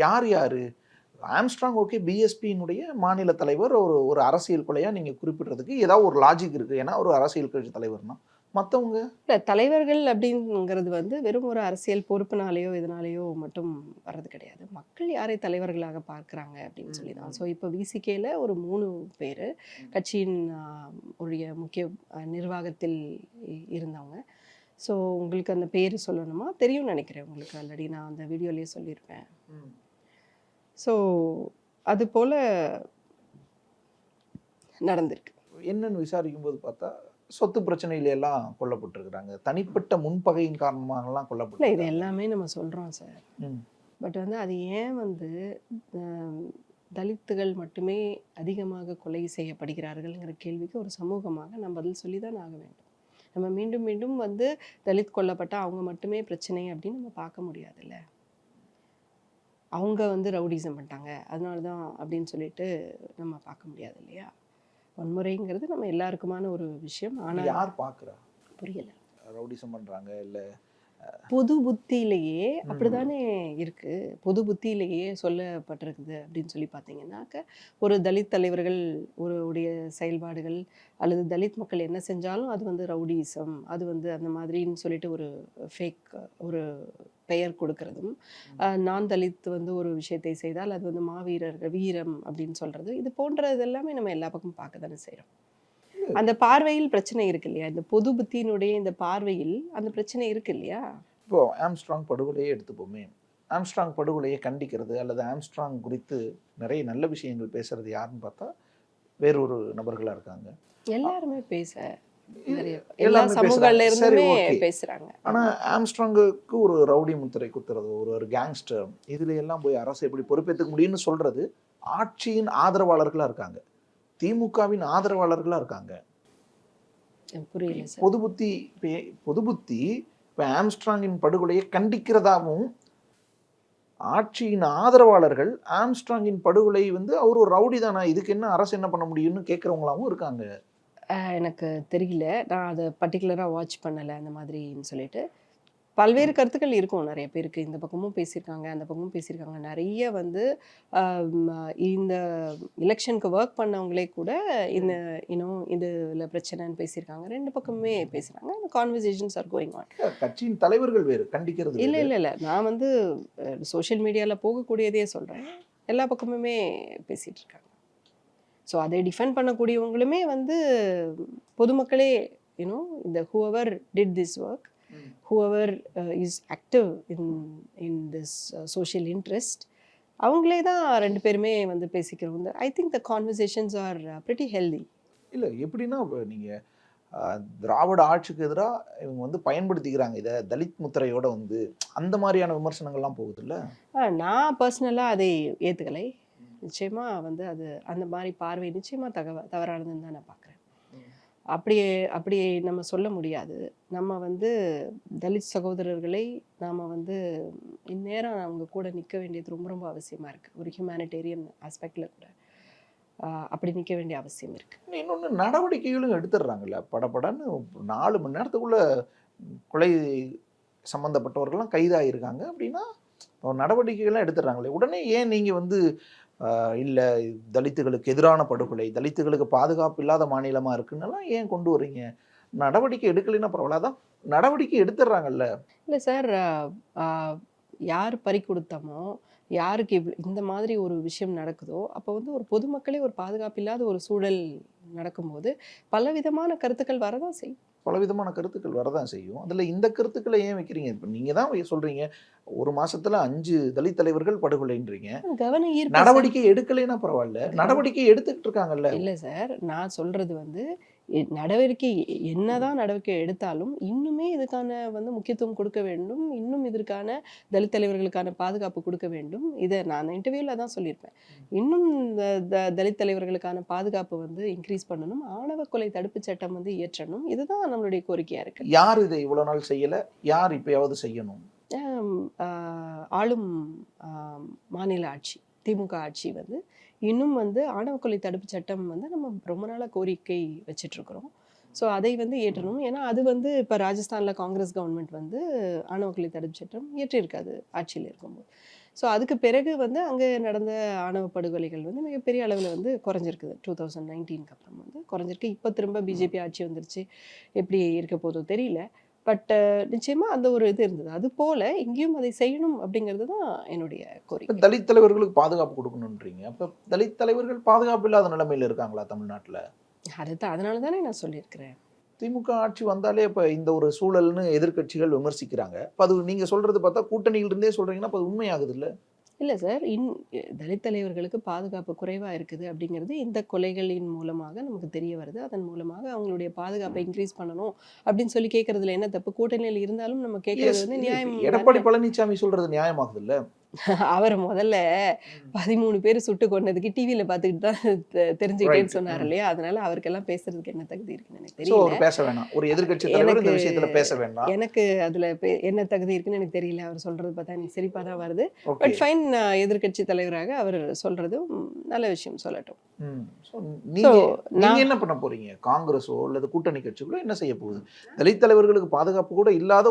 யார் யாரு? ஆம்ஸ்ட்ராங் ஓகே, பிஎஸ்பியினுடைய மாநில தலைவர், ஒரு அரசியல் கொலையா நீங்க குறிப்பிடுறதுக்கு ஏதாவது ஒரு லாஜிக் இருக்கு, ஏன்னா ஒரு அரசியல் கட்சி தலைவர்னா. மற்றவங்க இல்லை, தலைவர்கள் அப்படிங்கிறது வந்து வெறும் ஒரு அரசியல் பொறுப்புனாலேயோ இதனாலேயோ மட்டும் வர்றது கிடையாது. மக்கள் யாரை தலைவர்களாக பார்க்குறாங்க அப்படின்னு சொல்லி தான். ஸோ இப்போ விசிகேல ஒரு 3 பேர் கட்சியின் உடைய முக்கிய நிர்வாகத்தில் இருந்தவங்க. ஸோ உங்களுக்கு அந்த பேர் சொல்லணுமா? தெரியும் நினைக்கிறேன் உங்களுக்கு, ஆல்ரெடி நான் அந்த வீடியோலேயே சொல்லியிருப்பேன். ஸோ அது போல் நடந்திருக்கு. என்னன்னு விசாரிக்கும் போது பார்த்தா சொத்து பிரச்சனையில எல்லாம் கொல்லப்பட்டிருக்கிறாங்க, தனிப்பட்ட முன்பகையின் காரணமாகலாம் கொல்லப்பட்டு. இது எல்லாமே நம்ம சொல்கிறோம் சார், பட் வந்து அது ஏன் வந்து தலித்துகள் மட்டுமே அதிகமாக கொலை செய்யப்படுகிறார்கள்ங்கிற கேள்விக்கு ஒரு சமூகமாக நம்ம பதில் சொல்லி தான் ஆக வேண்டும். நம்ம மீண்டும் மீண்டும் வந்து தலித் கொல்லப்பட்டால் அவங்க மட்டுமே பிரச்சனை அப்படின்னு நம்ம பார்க்க முடியாதுல்ல. அவங்க வந்து ரவுடிசம் பண்ணிட்டாங்க அதனால தான் அப்படின்னு சொல்லிட்டு நம்ம பார்க்க முடியாது இல்லையா. வன்முறைங்கிறது நம்ம எல்லாருக்குமான ஒரு விஷயம். ஆனால் யார் பார்க்குறா? புரியல. ரவுடிசம் பண்ணுறாங்க இல்லை, பொது புத்தியிலேயே அப்படிதானே இருக்கு, பொது புத்தியிலேயே சொல்லப்பட்டிருக்குது அப்படின்னு சொல்லி பார்த்தீங்கன்னாக்க ஒரு தலித் தலைவர்கள் உடைய செயல்பாடுகள் அல்லது தலித் மக்கள் என்ன செஞ்சாலும் அது வந்து ரவுடிசம், அது வந்து அந்த மாதிரின்னு சொல்லிட்டு ஒரு ஃபேக் ஒரு பெயர் கொடுக்கறதும், நான் தலித் வந்து ஒரு விஷயத்தை செய்தால் அது வந்து மாவீரர்கள் வீரம் அப்படின்னு சொல்றது, இது போன்றது எல்லாமே நம்ம எல்லா பக்கமும் பார்க்க தானே செய்கிறோம். அந்த பார்வையில் பிரச்சனை இருக்கு இல்லையா, இந்த பொது புத்தியினுடைய இந்த பார்வையில் அந்த பிரச்சனை இருக்கு இல்லையா. இப்போ ஆம்ஸ்ட்ராங் படுகொலையே எடுத்துப்போமே, ஆம்ஸ்ட்ராங் படுகொலையை கண்டிக்கிறது அல்லது ஆம்ஸ்ட்ராங் குறித்து நிறைய நல்ல விஷயங்கள் பேசுறது யாருன்னு பார்த்தா வேறொரு நபர்களா இருக்காங்க. எல்லாருமே எல்லா சமூகங்கள்ல இருந்துமே பேசுறாங்க. ஆனா ஆம்ஸ்ட்ராங்குக்கு ஒரு ரவுடி முத்திரை குத்துறது, ஒரு கேங்ஸ்டர், இதுல எல்லாம் போய் அரசு எப்படி பொறுப்பேற்றுக்க முடியும்னு சொல்றது ஆட்சியின் ஆதரவாளர்களா இருக்காங்க, திமுகவின் ஆதரவாளர்களா இருக்காங்க. புரியல. பொது புத்தி இப்போ ஆம்ஸ்ட்ராங்கின் படுகொலையை கண்டிக்கிறதாகவும் ஆட்சியின் ஆதரவாளர்கள் ஆம்ஸ்ட்ராங்கின் படுகொலை வந்து அவர் ஒரு ரவுடி தானா, இதுக்கு என்ன அரசு என்ன பண்ண முடியும்னு கேட்குறவங்களாவும் இருக்காங்க. எனக்கு தெரியல, நான் அதை பர்டிகுலராக வாட்ச் பண்ணலை அந்த மாதிரின்னு சொல்லிட்டு. பல்வேறு கருத்துக்கள் இருக்கும் நிறைய பேருக்கு. இந்த பக்கமும் பேசியிருக்காங்க, அந்த பக்கமும் பேசியிருக்காங்க. நிறைய வந்து இந்த எலெக்ஷனுக்கு ஒர்க் பண்ணவங்களே கூட இந்த இதில் பிரச்சனைன்னு பேசியிருக்காங்க. 2 பக்கமுமே பேசுகிறாங்க. அந்த கான்வர்சேஷன்ஸ் ஆர் கோயிங் ஆன். கட்சியின் தலைவர்கள் வேறு, கண்டிக்கிறது இல்லை இல்லை இல்லை, நான் வந்து சோஷியல் மீடியாவில் போகக்கூடியதே சொல்கிறேன். எல்லா பக்கமுமே பேசிகிட்டு இருக்காங்க. ஸோ அதை டிஃபெண்ட் பண்ணக்கூடியவங்களுமே வந்து பொதுமக்களே இந்த whoever did this work, whoever is active in this social interest, அவங்களே தான் 2 பேருமே வந்து பேசிக்கிறவங்க. I think the conversations are pretty healthy. இல்லை எப்படின்னா, நீங்கள் திராவிட ஆட்சிக்கு எதிராக இவங்க வந்து பயன்படுத்திக்கிறாங்க இதை, தலித் முத்திரையோட வந்து அந்த மாதிரியான விமர்சனங்கள்லாம் போகுது இல்லை? நான் பர்சனலாக அதை ஏற்றுக்கலை. நிச்சயமாக வந்து அது அந்த மாதிரி பார்வை நிச்சயமாக தவறானதுன்னு தான் நான் பார்க்குறேன். அப்படியே நம்ம சொல்ல முடியாது. நம்ம வந்து தலித் சகோதரர்களை நாம் வந்து இந்நேரம் அவங்க கூட நிற்க வேண்டியது ரொம்ப ரொம்ப அவசியமாக இருக்குது. ஒரு ஹியூமனிடேரியன் ஆஸ்பெக்டில் கூட அப்படி நிற்க வேண்டிய அவசியம் இருக்குது. இன்னொன்று, நடவடிக்கைகளும் எடுத்துடுறாங்கல்ல படப்படன்னு. 4 மணி நேரத்துக்குள்ள கொலை சம்மந்தப்பட்டவர்கள்லாம் கைதாகிருக்காங்க அப்படின்னா நடவடிக்கைகள்லாம் எடுத்துடுறாங்களே. உடனே ஏன் நீங்கள் வந்து இல்லை தலித்துகளுக்கு எதிரான படுகொலை, தலித்துகளுக்கு பாதுகாப்பு இல்லாத மாநிலமாக இருக்குன்னெல்லாம் ஏன் கொண்டு வரீங்க? நடவடிக்கை எடுக்கலைன்னா பரவாயில்ல, அதான் நடவடிக்கை எடுத்துடுறாங்கல்ல. இல்லை சார், யார் பறி கொடுத்தமோ, யாருக்கு இந்த மாதிரி ஒரு விஷயம் நடக்குதோ, அப்போ வந்து ஒரு பொதுமக்களே ஒரு பாதுகாப்பு இல்லாத ஒரு சூழல் நடக்கும்போது பலவிதமான கருத்துக்கள் வரதான் செய்யும். பலவிதமான கருத்துக்கள் வரதான் செய்யும். அதில் இந்த கருத்துக்களை ஏன் வைக்கிறீங்க? இப்போ நீங்கள் தான் சொல்கிறீங்க 1 மாசத்துல 5 தலித் தலைவர்கள் படுகொலைன்றீங்க. கவனம் ஈர்ப்பு. நடவடிக்கை எடுக்கலைன்னா பரவாயில்ல, நடவடிக்கை எடுத்துக்கிட்டு இருக்காங்கல்ல. இல்லை சார், நான் சொல்கிறது வந்து நடவடிக்கை என்னதான் நடவடிக்கை எடுத்தாலும் இன்னுமே இதுக்கான வந்து முக்கியத்துவம் கொடுக்க வேண்டும். இன்னும் இதற்கான தலித் தலைவர்களுக்கான பாதுகாப்பு கொடுக்க வேண்டும். இதை நான் இன்டர்வியூவில் தான் சொல்லியிருப்பேன். இன்னும் தலித் தலைவர்களுக்கான பாதுகாப்பு வந்து இன்க்ரீஸ் பண்ணணும். ஆணவ கொலை தடுப்பு சட்டம் வந்து இயற்றணும். இதுதான் நம்மளுடைய கோரிக்கையாக இருக்குது. யார் இதை இவ்வளோ நாள் செய்யலை, யார் இப்போயாவது செய்யணும்? ஆளும் மாநில ஆட்சி, திமுக ஆட்சி வந்து இன்னும் வந்து ஆணவ கொலை தடுப்பு சட்டம் வந்து நம்ம ரொம்ப நாளாக கோரிக்கை வச்சிட்ருக்குறோம். ஸோ அதை வந்து ஏற்றணும். ஏன்னா அது வந்து இப்போ ராஜஸ்தானில் காங்கிரஸ் கவர்மெண்ட் வந்து ஆணவ கொலை தடுப்பு சட்டம் இயற்றியிருக்காது ஆட்சியில் இருக்கும்போது. ஸோ அதுக்கு பிறகு வந்து அங்கே நடந்த ஆணவ படுகொலைகள் வந்து மிகப்பெரிய அளவில் வந்து குறைஞ்சிருக்குது. 2019 அப்புறம் வந்து குறைஞ்சிருக்கு. இப்போ திரும்ப பிஜேபி ஆட்சி வந்துருச்சு. எப்படி இருக்க போதோ தெரியல. பட் நிச்சயமாக அந்த ஒரு இது இருந்தது. அது போல் இங்கேயும் அதை செய்யணும் அப்படிங்கிறது தான் என்னுடைய கோரிக்கை. தலித் தலைவர்களுக்கு பாதுகாப்பு கொடுக்கணுன்றீங்க. அப்போ தலித் தலைவர்கள் பாதுகாப்பு இல்லாத நிலைமையில் இருக்காங்களா தமிழ்நாட்டில்? அதுதான், அதனால தானே நான் சொல்லியிருக்கிறேன். திமுக ஆட்சி வந்தாலே இப்போ இந்த ஒரு சூழல்னு எதிர்க்கட்சிகள் விமர்சிக்கிறாங்க. இப்போ அது நீங்கள் சொல்கிறது பார்த்தா கூட்டணியிலிருந்தே சொல்கிறீங்கன்னா இப்போ அது உண்மையாகுது இல்லை? இல்லை சார், தலித் தலைவர்களுக்கு பாதுகாப்பு குறைவாக இருக்குது அப்படிங்கிறது இந்த கொலைகளின் மூலமாக நமக்கு தெரிய வருது. அதன் மூலமாக அவங்களுடைய பாதுகாப்பை இன்க்ரீஸ் பண்ணணும் அப்படின்னு சொல்லி கேட்கறதுல என்ன தப்பு? கூட்டணியில் இருந்தாலும் நம்ம கேட்கறது வந்து நியாயம். எடப்பாடி பழனிசாமி சொல்றது நியாயமாகுது இல்லை? அவர் முதல்ல 13 பேர் சுட்டு கொண்டதுக்கு டிவியில பார்த்துக்கிட்டு தான் தெரிஞ்சுக்கிட்டேன்னு சொன்னார் இல்லையா? அதனால அவருக்கெல்லாம் பேசுறதுக்கு என்ன தகுதி இருக்குன்னு எனக்கு தெரியல. பேச வேணாம், ஒரு எதிர்க்கட்சி தலைவர் இந்த விஷயத்துல பேச வேண்டாம். எனக்கு அதுல என்ன தகுதி இருக்குன்னு எனக்கு தெரியல. அவர் சொல்றது பார்த்தா எனக்கு சிரிப்பா தான் வருது. பட் ஃபைன், எதிர்க்கட்சி தலைவராக அவர் சொல்றதும் நல்ல விஷயம், சொல்லட்டும். நீங்க என்ன பண்ண போறீங்க? காங்கிரஸோ அல்லது கூட்டணி கட்சிகளோ என்ன செய்ய போகுது? தலித் தலைவர்களுக்கு பாதுகாப்பு கூட இல்லாத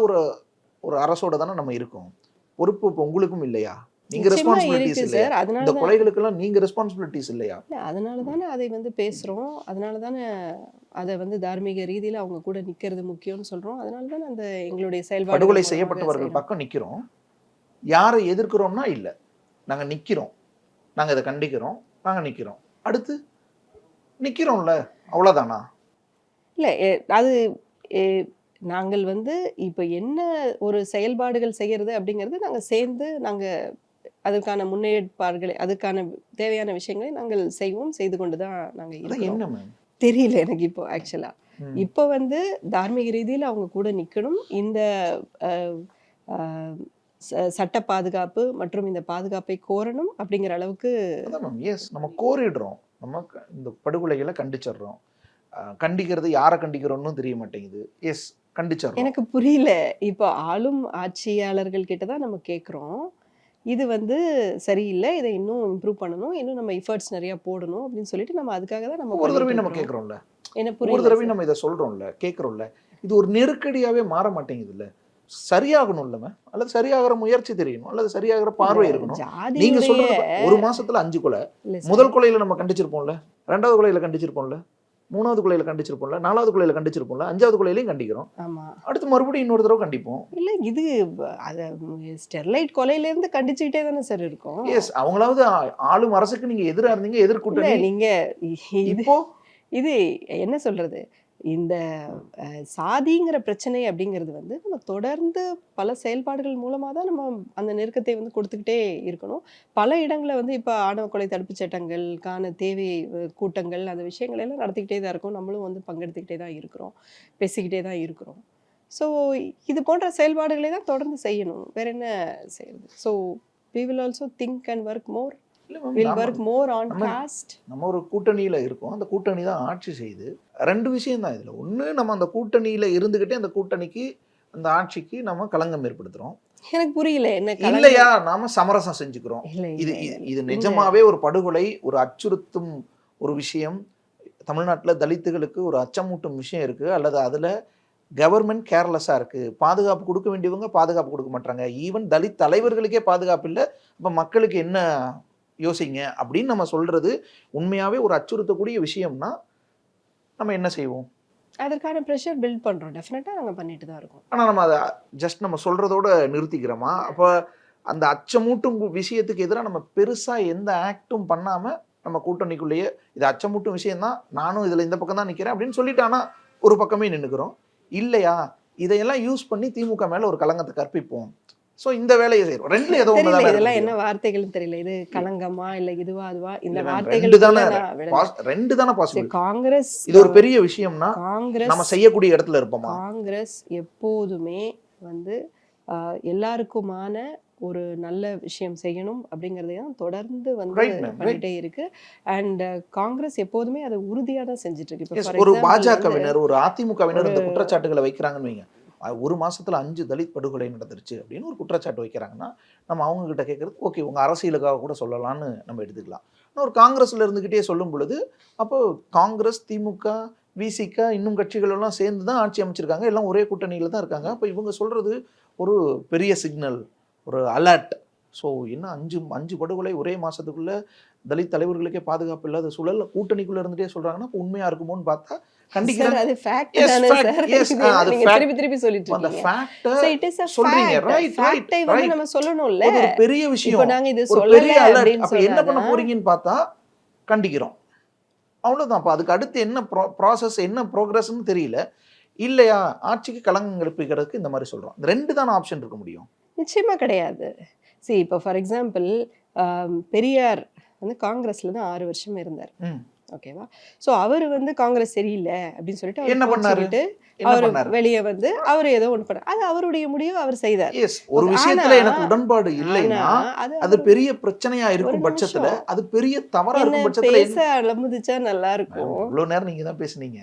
ஒரு அரசோட தானே நம்ம இருக்கோம். பொறுப்பு இப்போ உங்களுக்கும் இல்லையா? நீங்க ரெஸ்பான்சிபிலிட்டிஸ் இல்லையா? இந்த கொலைகளுக்கெல்லாம் நீங்க ரெஸ்பான்சிபிலிட்டிஸ் இல்லையா? அதனால தானே அதை வந்து பேசுறோம். அதனால தானே அதை வந்து தார்மீக ரீதியில அவங்க கூட நிக்கிறது முக்கியம்னு சொல்றோம். அதனால தானே அந்த எங்களுடைய செயல்பாடு, படுகொலை செய்யப்பட்டவர்கள் பக்கம் நிக்கிறோம். யாரை எதிர்க்கிறோம்னா இல்ல, நாங்க நிக்கிறோம், நாங்க இதை கண்டிக்கிறோம், நாங்க நிக்கிறோம், அடுத்து நிக்கிறோம்ல, அவ்வளவுதானா? இல்ல, அது நாங்கள் வந்து இப்போ என்ன ஒரு செயல்பாடுகள் செய்கிறது அப்படிங்கிறது நாங்கள் சேர்ந்து அதுக்கான முன்னேற்பாடுகளை, அதுக்கான தேவையான விஷயங்களை நாங்கள் செய்து கொண்டு தான் நாங்கள் என்ன தெரியல எனக்கு இப்போ. ஆக்சுவலாக இப்போ வந்து தார்மீக ரீதியில் அவங்க கூட நிற்கணும். இந்த சட்ட பாதுகாப்பு மற்றும் இந்த பாதுகாப்பை கோரணும் அப்படிங்கிற அளவுக்கு நம்ம கோரிடுறோம். நம்ம இந்த படுகொலைகளை கண்டிச்சிடுறோம். கண்டிக்கிறது யாரை கண்டிக்கிறோன்னு தெரிய மாட்டேங்குது. எஸ், கண்டிச்சிடறோம். எனக்கு புரியல. இப்போ ஆளும் ஆட்சியாளர்கள் கிட்ட தான் நம்ம கேட்குறோம். இது வந்து சரியில்ல. இத இன்னும் இம்ப்ரூவ் பண்ணணும். இன்னும் நம்ம எஃபோர்ட்ஸ் நெறைய போடணும் அப்படின்னு சொல்லிட்டு நம்ம அதுக்காக தான் நம்ம ஒவ்வொரு பண்ணிட்டு தடவையும் நம்ம இருக்கிறோம். கேட்குறோம்ல, எனக்கு ஒவ்வொரு புரியல தடவையும் சார். நம்ம இதை சொல்றோம்ல, கேட்குறோம்ல. இது ஒரு நெருக்கடியாவே மாற மாட்டேங்குதுல்ல. சரியாகணும் இல்ல மேம், அல்லது சரியாகிற முயற்சி தெரியணும், அல்லது சரியாகிற இல்ல பார்வை இருக்கணும். நீங்க ஜாதியுடைய சொல்றது ஒரு மாசத்துல 5 கொலை. இல்ல முதல் சார். கொலையில நம்ம கண்டிச்சிருப்போம்ல, 2வது கொலையில கண்டிச்சிருப்போம்ல, 3வது கொலையில கண்டிச்சிருப்போம்ல, 4வது கொலையில கண்டிச்சிருப்போம்ல, 5வது கொலையிலையும் கண்டிக்கிறோம். ஆமா. அடுத்து மறுபடியும் இன்னொரு தடவை கண்டிப்போம். இல்ல இது அத ஸ்டெர்லைட் கொலையிலேருந்து கண்டிச்சுக்கிட்டே தானே சார் இருக்கோம். எஸ், அவங்களாவது ஆளும் அரசுக்கு நீங்க எதிரா இருந்தீங்க, இல்ல எதிர்கூட்டணி. நீங்க இது இப்போ இது என்ன சொல்றது? இந்த சாதிங்கிற பிரச்சனை அப்படிங்கிறது வந்து நம்ம தொடர்ந்து பல செயல்பாடுகள் மூலமா தான் நம்ம அந்த நெருக்கத்தை வந்து கொடுத்துக்கிட்டே இருக்கணும். பல இடங்கள்ல வந்து இப்ப ஆணவ கொலை தடுப்புச் சட்டங்களுக்கான தேவை கூட்டங்கள் அந்த விஷயங்கள் எல்லாம் நடத்திக்கிட்டே தான் இருக்கோம். நம்மளும் வந்து பங்கெடுத்துக்கிட்டே தான் இருக்கிறோம். பேசிக்கிட்டே தான் இருக்கிறோம். ஸோ இது போன்ற செயல்பாடுகளை தான் தொடர்ந்து செய்யணும். வேற என்ன செய்யறது? So we will also think and work more. இல்ல மேம், We'll நாம work more on நம்ம caste. நம்ம ஒரு கூட்டணியில இருக்கோம். அந்த கூட்டணி தான் ஆட்சி செய்யுது. 2 விஷயம் தான் இதுல. ஒண்ணு, நம்ம அந்த கூட்டணியில இருந்துகிட்டே அந்த கூட்டணிக்கு, அந்த ஆட்சிக்கு நம்ம களங்கம் ஏற்படுத்துறோம். எனக்கு புரியல என்ன இல்லையா நாம சமரசம் செஞ்சுக்கிறோம். இல்ல இது இல்ல இது இல்ல. இது இந்த நிஜமாவே ஒரு படுகொலை, ஒரு அச்சுறுத்தும் ஒரு விஷயம். தமிழ்நாட்டுல தலித்துகளுக்கு ஒரு அச்சமூட்டும் விஷயம் இருக்கு. அல்லது அதுல கவர்மெண்ட் கேர்லெஸ்ஸா இருக்கு. பாதுகாப்பு கொடுக்க வேண்டியவங்க பாதுகாப்பு கொடுக்க மாட்டாங்க. ஈவன் தலித் தலைவர்களுக்கே பாதுகாப்பு இல்ல. அப்ப மக்களுக்கு என்ன யோசிங்க அப்படின்னு நம்ம சொல்றது உண்மையாவே ஒரு அச்சுறுத்தக்கூடிய விஷயம்னா நம்ம என்ன செய்வோம்? அதற்கான ப்ரெஷர் பில்ட் பண்றோம். டெஃபினட்டா நாங்க பண்ணிட்டு தான் இருக்கோம். ஆனா நம்ம அதை ஜஸ்ட் நம்ம சொல்றதோட நிறுத்திக்கிறோமா? அப்ப அந்த அச்சமூட்டும் விஷயத்துக்கு எதிராக நம்ம பெருசா எந்த ஆக்டும் பண்ணாம நம்ம கூட்டணிக்குள்ளேயே இது அச்சமூட்டும் விஷயம் தான், நானும் இதுல இந்த பக்கம் தான் நிக்கிறேன் அப்படின்னு சொல்லிட்டு ஆனா ஒரு பக்கமே நின்னுக்கிறோம். இல்லையா இதையெல்லாம் யூஸ் பண்ணி திமுக மேல ஒரு களங்கத்தை கற்பிப்போம். ஸோ இந்த வேலையை செய்யறோம். ரெண்டுல ஏதோ தெரியல ஒண்ணுதான் இதெல்லாம் இருக்க என்ன முடியும். வார்த்தைகள்னு தெரியல. இது களங்கமா இல்ல இதுவா அதுவா இந்த இல்ல மேம், ரெண்டு வார்த்தைகளுக்குள்ள தானே நான் விடல. ரெண்டு தானே சரி, பாசிபிள். காங்கிரஸ் இது ஒரு பெரிய விஷயம்னா நம்ம காங்கிரஸ் செய்யக்கூடிய இடத்துல இருப்போமா? காங்கிரஸ் எப்போதுமே வந்து எல்லாருக்குமான ஒரு நல்ல விஷயம் செய்யணும் அப்படிங்கறதை தான் தொடர்ந்து வந்து ரைட் மேம், ரைட். பண்ணிட்டே இருக்கு. அண்ட் காங்கிரஸ் எப்போதுமே அதை உறுதியா தான் செஞ்சுட்டு இருக்கு. இப்போ எஸ், ஃபார் ஒரு எக்ஸாம்பிள் வந்து பாஜகவினர், ஒரு அதிமுகவினர் ஒரு இந்த குற்றச்சாட்டுகளை வைக்கிறாங்கன்னு வைங்க. ஒரு மாசத்துல 5 தலித் படுகொலை நடந்துருச்சு அப்படின்னு ஒரு குற்றச்சாட்டு வைக்கிறாங்கன்னா, நம்ம அவங்க கிட்ட கேட்கறது ஓகே, உங்க அரசியலுக்காக கூட சொல்லலாம்னு நம்ம எடுத்துக்கலாம். ஆனால் ஒரு காங்கிரஸ்ல இருந்துகிட்டே சொல்லும் பொழுது, அப்போ காங்கிரஸ், திமுக, விசிக இன்னும் கட்சிகள் எல்லாம் சேர்ந்து தான் ஆட்சி அமைச்சிருக்காங்க. எல்லாம் ஒரே கூட்டணியில தான் இருக்காங்க. அப்போ இவங்க சொல்றது ஒரு பெரிய சிக்னல், ஒரு அலர்ட். ஸோ என்ன 5 படுகொலை ஒரே மாசத்துக்குள்ள தலித் தலைவர்களுக்கே பாதுகாப்பு இல்லாத சூழல் கூட்டணிக்குள்ள இருந்துட்டே சொல்றாங்கன்னா அப்போ உண்மையா இருக்குமோன்னு பார்த்தா சார் கண்டிக்கிறேன். அது ஃபேக்ட் Yes, தானே fact. சார். Yes, இது என்ன அது நீங்க fact. திருப்பி திருப்பி சொல்லிட்டு அந்த இருக்கீங்க. ஃபேக்ட So it is a சொல்றீங்க. fact. ரைட், ரைட், ஃபேக்டை வந்து ரைட். நம்ம சொல்லணும்ல. ஒரு பெரிய இப்போ விஷயம், நாங்க இது ஒரு சொல்லல பெரிய அலர்ட். அப்படின்னு அப்ப என்ன பண்ண சொன்னாதான் போறீங்கன்னு பார்த்தா கண்டிக்கிறோம். அவ்வளவுதான். அப்ப அதுக்கு அடுத்து என்ன ப்ராசஸ், என்ன ப்ரோக்ரஸ்ன்னு தெரியல. இல்லையா ஆட்சிக்கு களங்கம் எழுப்பிக்கிறதுக்கு இந்த மாதிரி சொல்றோம். இந்த 2 தான ஆப்ஷன் இருக்க முடியும். நிச்சயமா கிடையாது. இப்போ ஃபார் எக்ஸாம்பிள் பெரியார் வந்து காங்கிரஸ்ல தான் 6 வருஷம் இருந்தார். ம். ஓகேவா? ஸோ அவர் வந்து காங்கிரஸ் சரியில்லை அப்படின்னு சொல்லிட்டு என்ன அவர் பண்ணாரு? கோச்சிக்கிட்டு என்ன அவர் பண்ணாரு? வெளியே வந்து அவர் ஏதோ ஒன்று பண்ணார். அது அவருடைய முடிவு, அவர் செய்தார். எஸ், ஒரு ஆனா விஷயத்துல எனக்கு உடன்பாடு இல்லைன்னா அது அது அவர் பெரிய பிரச்சனையா ஒரு இருக்கும் பட்சத்துல, நிமிஷம் அது பெரிய தவறா என்ன இருக்கும் பட்சத்துல பேச அலமுதிச்சா நல்லா இருக்கும். இவ்வளவு நேரம் நீங்க தான் பேசுனீங்க.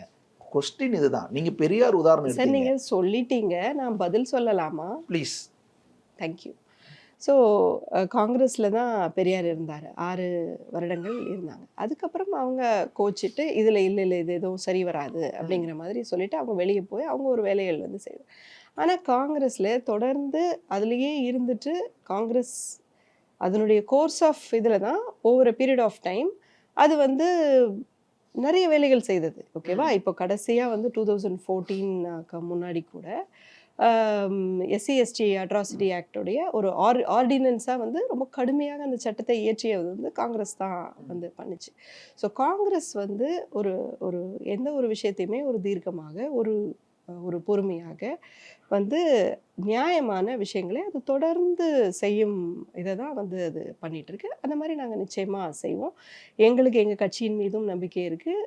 கொஸ்டின் இதுதான். நீங்க பெரியார் உதாரணம் சார் எடுத்தீங்க. நீங்க சொல்லிட்டீங்க, நான் பதில் சொல்லலாமா? ப்ளீஸ். தேங்க்யூ. ஸோ காங்கிரஸில் தான் பெரியார் இருந்தார். 6 வருடங்கள் இருந்தாங்க. அதுக்கப்புறம் அவங்க கோச்சிட்டு இதில் இல்லை இல்லை இது எதுவும் சரி வராது அப்படிங்கிற மாதிரி சொல்லிட்டு அவங்க வெளியே போய் அவங்க ஒரு வேலைகள் வந்து செய்தார். ஆனால் காங்கிரஸில் தொடர்ந்து அதுலேயே இருந்துட்டு காங்கிரஸ் அதனுடைய கோர்ஸ் ஆஃப் இதில் தான் over a period of time அது வந்து நிறைய வேலைகள் செய்தது. ஓகேவா? இப்போ கடைசியாக வந்து 2014 முன்னாடி கூட எஸ்சி எஸ்டி அட்ராசிட்டி ஆக்டோடைய ஒரு ஆர்டினன்ஸாக வந்து ரொம்ப கடுமையாக அந்த சட்டத்தை இயற்றியது வந்து காங்கிரஸ் தான் வந்து பண்ணுச்சு. ஸோ காங்கிரஸ் வந்து ஒரு ஒரு எந்த ஒரு விஷயத்தையுமே ஒரு தீர்க்கமாக ஒரு பொறுமையாக வந்து நியாயமான விஷயங்களை அது தொடர்ந்து செய்யும் இதை தான் வந்து அது பண்ணிட்டு இருக்கு. அந்த மாதிரி நாங்கள் நிச்சயமாக செய்வோம். எங்களுக்கு எங்கள் கட்சியின் மீதும் நம்பிக்கை இருக்குது,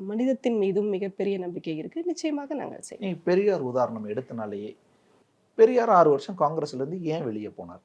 மனிதத்தின் மீதும் மிகப்பெரிய நம்பிக்கை இருக்குது. நிச்சயமாக நாங்கள் செய்வோம். நீ பெரியார் உதாரணம் எடுத்தனாலேயே, பெரியார் 6 வருஷம் காங்கிரஸ்ல இருந்து ஏன் வெளியே போனார்?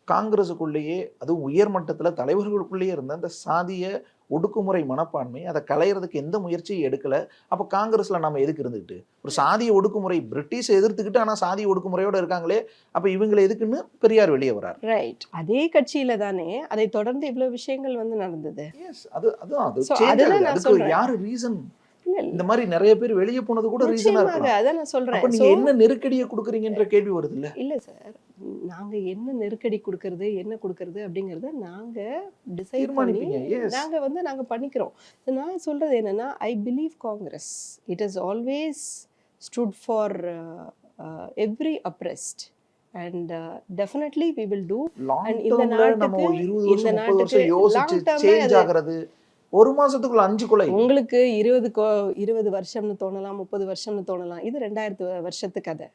காங்கிரஸுக்குள்ளேயே அதுவும் உயர்மட்டத்துல தலைவர்களுக்குள்ளேயே இருந்த அந்த சாதிய ஒடுக்குமுறை மனப்பான்மை, அதை களையிறதுக்கு எந்த முயற்சியும் எடுக்கல. அப்ப காங்கிரஸ்ல நம்ம எதுக்கு இருந்துகிட்டு? ஒரு சாதிய ஒடுக்குமுறை பிரிட்டிஷ் எதிர்த்துக்கிட்டு ஆனா சாதிய ஒடுக்குமுறையோட இருக்காங்களே, அப்ப இவங்களை எதுக்குன்னு பெரியார் வெளியே வரார். ரைட். அதே கட்சியில தானே அதை தொடர்ந்து இவ்வளவு விஷயங்கள் வந்து நடந்தது. எஸ், அது So, change அதுதான் ஆகுது. நான் அதுக்கு சொல்றேன். யாரு ரீசன்? இல்ல, இல்ல. இந்த மாதிரி நிறைய பேர் வெளியே போனது கூட ரீசனா நிச்சயமாக இருக்கலாம். அதான் நான் சொல்றேன். அப்ப நீங்க So, என்ன நெருக்கடியை கொடுக்குறீங்கன்ற கேள்வி வருது இல்ல? இல்ல சார், நாங்க என்ன நெருக்கடி கொடுக்கறது என்ன கொடுக்கறது அப்படிங்கறத நாங்க டிசைட் பண்ணி தீர்மானிப்பீங்க. எஸ். நாங்க பண்ணிக்கிறோம். நான் சொல்றது என்னன்னா, I believe Congress it has always stood for every oppressed and definitely we will do. Long And இந்த டர்ம்ல நம்ம நாட்டுக்கு- 20 இந்த வருஷம் 30 நாட்டுக்கு வருஷம் யோசிச்சு long term சேஞ்ச் அது- ஆகுறது ஒரு மாசத்துக்குள்ள 5 கொலை. உங்களுக்கு 20 வருஷம்னு தோணலாம், 30 வருஷம்னு தோணலாம். இது 2000 வருஷத்து கதை.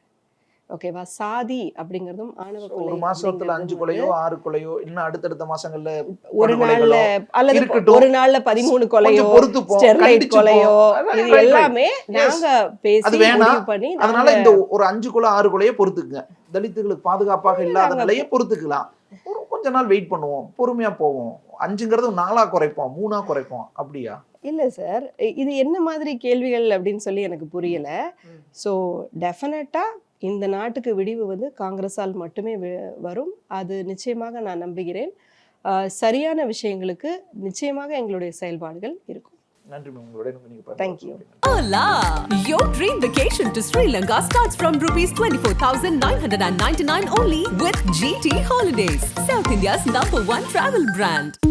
ஓகேவா? சாதி அப்படிங்கிறதும் ஆணவ கொலை ஒரு மாசத்துல 5 அப்படிங்கிறதும் கொலையோ 6 கொலையோ இன்னும் அடுத்தடுத்த மாசங்கள்ல ஒரு படுகொலைகளோ நாள்ல அல்லது இருக்கட்டும். ஒரு நாள்ல 13 கொலையோ கொஞ்சம் பொறுத்துப்போம், ஸ்டெர்லைட் கண்டிச்சுப்போம். கொலையோ அதான் இது right, right. எல்லாமே Yes. நாங்க பேசி அது வேணாம். முடிவு பண்ணி அதனால நாங்க- இந்த ஒரு 5 கொலை 6 கொலையை பொறுத்துக்குங்க. தலித்துகளுக்கு பாதுகாப்பாக இல்லாத நாங்க- நிலையை பொறுத்துக்கலாம். ஒரு கொஞ்ச நாள் வெயிட் பண்ணுவோம், பொறுமையா போவோம். 5ங்கிறது 4ஆ குறைப்போம், 3ஆ குறைப்போம். அப்படியா? இல்ல சார், இது என்ன மாதிரி கேள்விகள் அப்படின்னு சொல்லி எனக்கு புரியல. ஸோ டெஃபினட்டா இந்த நாட்டுக்கு விடிவு வந்து காங்கிரஸால் மட்டுமே வரும். அது நிச்சயமாக நான் நம்புகிறேன். சரியான விஷயங்களுக்கு நிச்சயமாக எங்களுடைய செயல்பாடுகள் இருக்கும். நன்றி மேம், உங்களோட நீங்க Thank you. Hola! Your dream vacation to Sri Lanka starts from rupees 24,999 only with GT Holidays, South India's #1 travel brand.